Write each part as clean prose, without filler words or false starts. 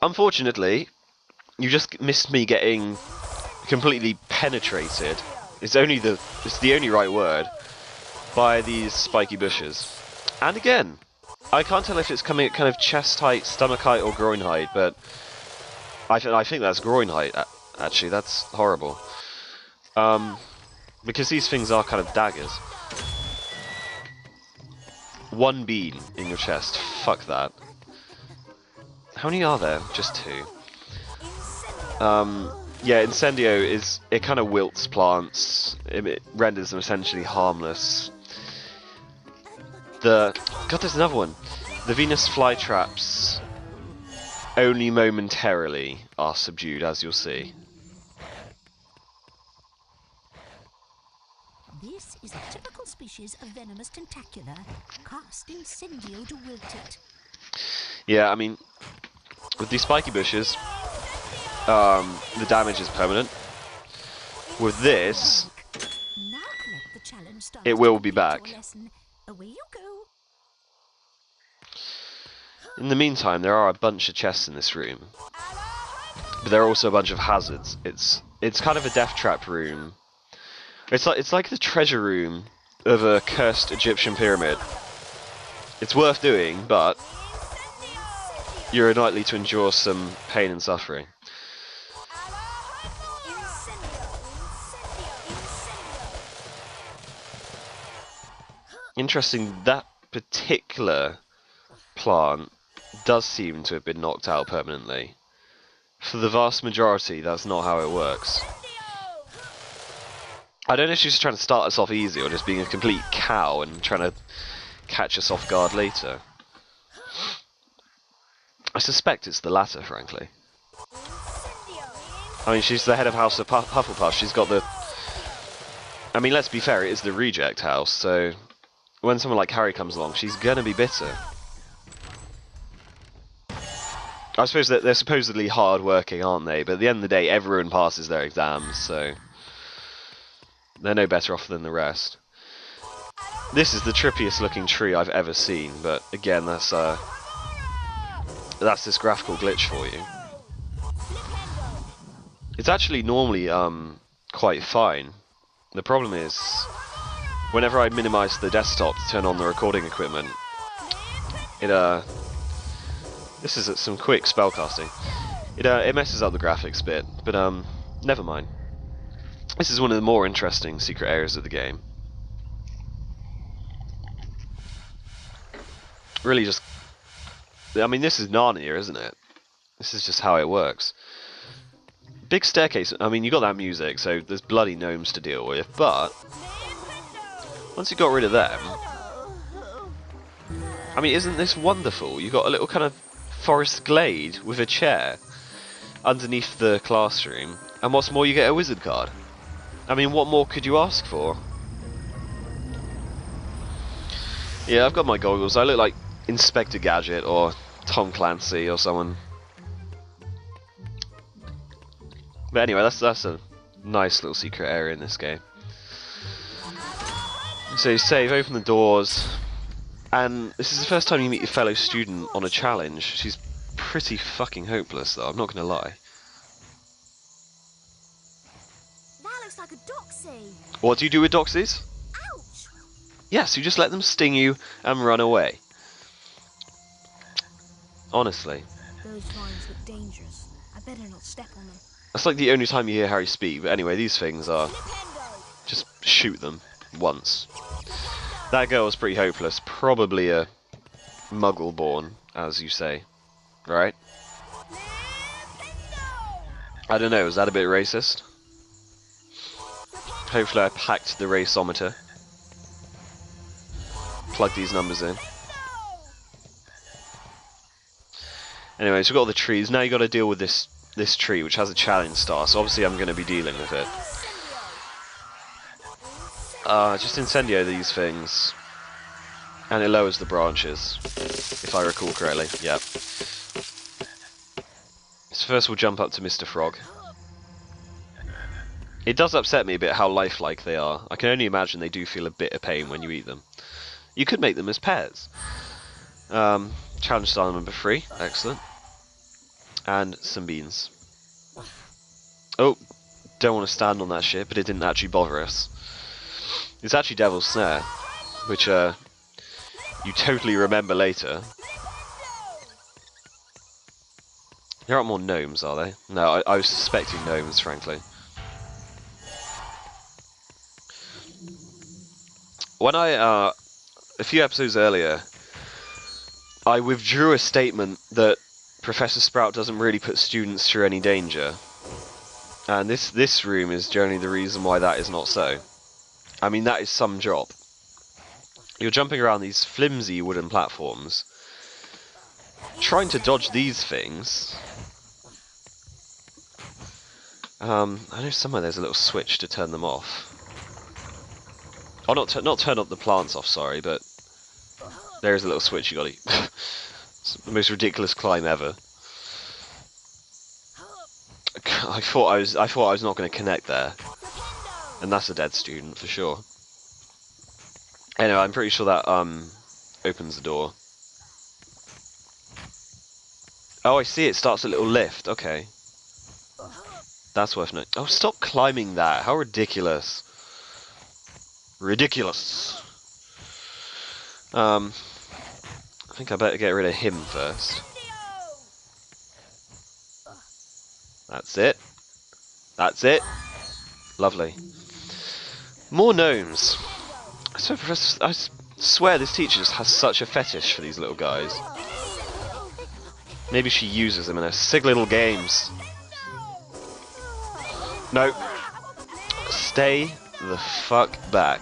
Unfortunately, you just missed me getting completely penetrated. It's the only right word by these spiky bushes. And again, I can't tell if it's coming at kind of chest height, stomach height, or groin height, but I think that's groin height. Actually, that's horrible. Because these things are kind of daggers. One bean in your chest. Fuck that. How many are there? Just 2. Yeah, Incendio it kind of wilts plants. It renders them essentially harmless. God, there's another one. The Venus flytraps only momentarily are subdued, as you'll see. This is a typical species of venomous tentacula. Cast Incendio to wilt it. Yeah, I mean, with these spiky bushes, the damage is permanent. With this, Now collect the challenge stars it will be back. Away you go. In the meantime, there are a bunch of chests in this room, but there are also a bunch of hazards. It's kind of a death trap room. It's like the treasure room of a cursed Egyptian pyramid. It's worth doing, but you're likely to endure some pain and suffering. Interesting, that particular plant does seem to have been knocked out permanently. For the vast majority, that's not how it works. I don't know if she's trying to start us off easy or just being a complete cow and trying to catch us off guard later. I suspect it's the latter, frankly. I mean, she's the head of House of Hufflepuff. She's got the... I mean, let's be fair, it is the reject house, so when someone like Harry comes along, she's gonna be bitter. I suppose that they're supposedly hard-working, aren't they? But at the end of the day, everyone passes their exams, so they're no better off than the rest. This is the trippiest looking tree I've ever seen, but again, that's this graphical glitch for you. It's actually normally quite fine. The problem is, whenever I minimize the desktop to turn on the recording equipment, this is some quick spellcasting. It messes up the graphics bit, but never mind. This is one of the more interesting secret areas of the game. Really just... I mean, this is Narnia, isn't it? This is just how it works. Big staircase, I mean, you got that music, so there's bloody gnomes to deal with, but once you got rid of them... I mean, isn't this wonderful? You got a little kind of forest glade with a chair underneath the classroom, and what's more, you get a wizard card. I mean, what more could you ask for? Yeah, I've got my goggles. I look like Inspector Gadget or Tom Clancy or someone. But anyway, that's a nice little secret area in this game. So you save, open the doors, and this is the first time you meet your fellow student on a challenge. She's pretty fucking hopeless, though, I'm not going to lie. That looks like a doxy. What do you do with doxies? Ouch! Yes, you just let them sting you and run away. Honestly. Those vines look dangerous. I better not step on them. That's like the only time you hear Harry speak, but anyway, these things are... just shoot them once. That girl was pretty hopeless. Probably a muggle born, as you say. Right? I don't know, is that a bit racist? Hopefully I packed the raceometer. Plug these numbers in. Anyway, so we've got all the trees. Now you've got to deal with this tree, which has a challenge star, so obviously I'm going to be dealing with it. Just incendio these things. And it lowers the branches, if I recall correctly. Yep. So first we'll jump up to Mr. Frog. It does upset me a bit how lifelike they are. I can only imagine they do feel a bit of pain when you eat them. You could make them as pairs. Challenge star number 3, excellent. And some beans. Oh, don't want to stand on that shit, but it didn't actually bother us. It's actually Devil's Snare, which you totally remember later. There aren't more gnomes, are they? No, I was suspecting gnomes, frankly. When a few episodes earlier, I withdrew a statement that Professor Sprout doesn't really put students through any danger. And this room is generally the reason why that is not so. I mean, that is some job. You're jumping around these flimsy wooden platforms, trying to dodge these things. I know somewhere there's a little switch to turn them off. Oh, not turn up the plants off, sorry, but there is a little switch you gotta... It's the most ridiculous climb ever. I thought I was not going to connect there, and that's a dead student for sure. Anyway, I'm pretty sure that opens the door. Oh, I see. It starts a little lift. Okay, that's worth noting. Oh, stop climbing that! How ridiculous! Ridiculous. I think I better get rid of him first. That's it. That's it. Lovely. More gnomes. I swear this teacher just has such a fetish for these little guys. Maybe she uses them in her sick little games. No. Stay the fuck back.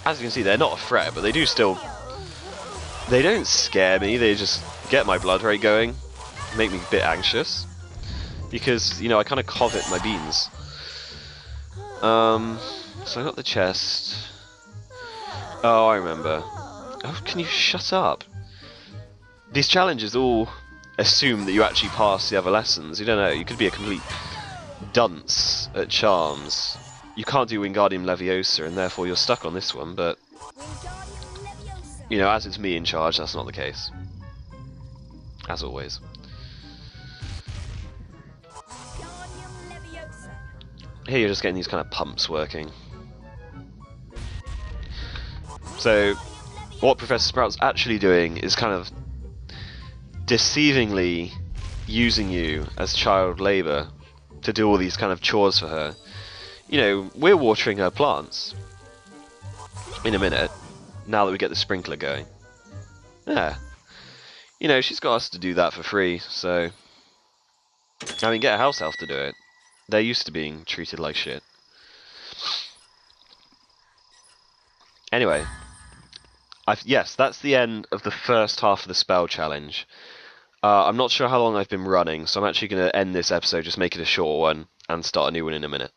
As you can see, they're not a threat, but they do still... They don't scare me, they just get my blood rate going. Make me a bit anxious. Because, you know, I kind of covet my beans. So I got the chest. Oh, I remember. Oh, can you shut up? These challenges all assume that you actually pass the other lessons. You don't know, you could be a complete dunce at charms. You can't do Wingardium Leviosa, and therefore you're stuck on this one, but... You know, as it's me in charge, that's not the case. As always. Here you're just getting these kind of pumps working. So, what Professor Sprout's actually doing is kind of deceivingly using you as child labour to do all these kind of chores for her. You know, we're watering her plants in a minute, now that we get the sprinkler going. Yeah. You know, she's got us to do that for free, so... I mean, get a house elf to do it. They're used to being treated like shit. Anyway. Yes, that's the end of the first half of the spell challenge. I'm not sure how long I've been running, so I'm actually going to end this episode, just make it a short one, and start a new one in a minute.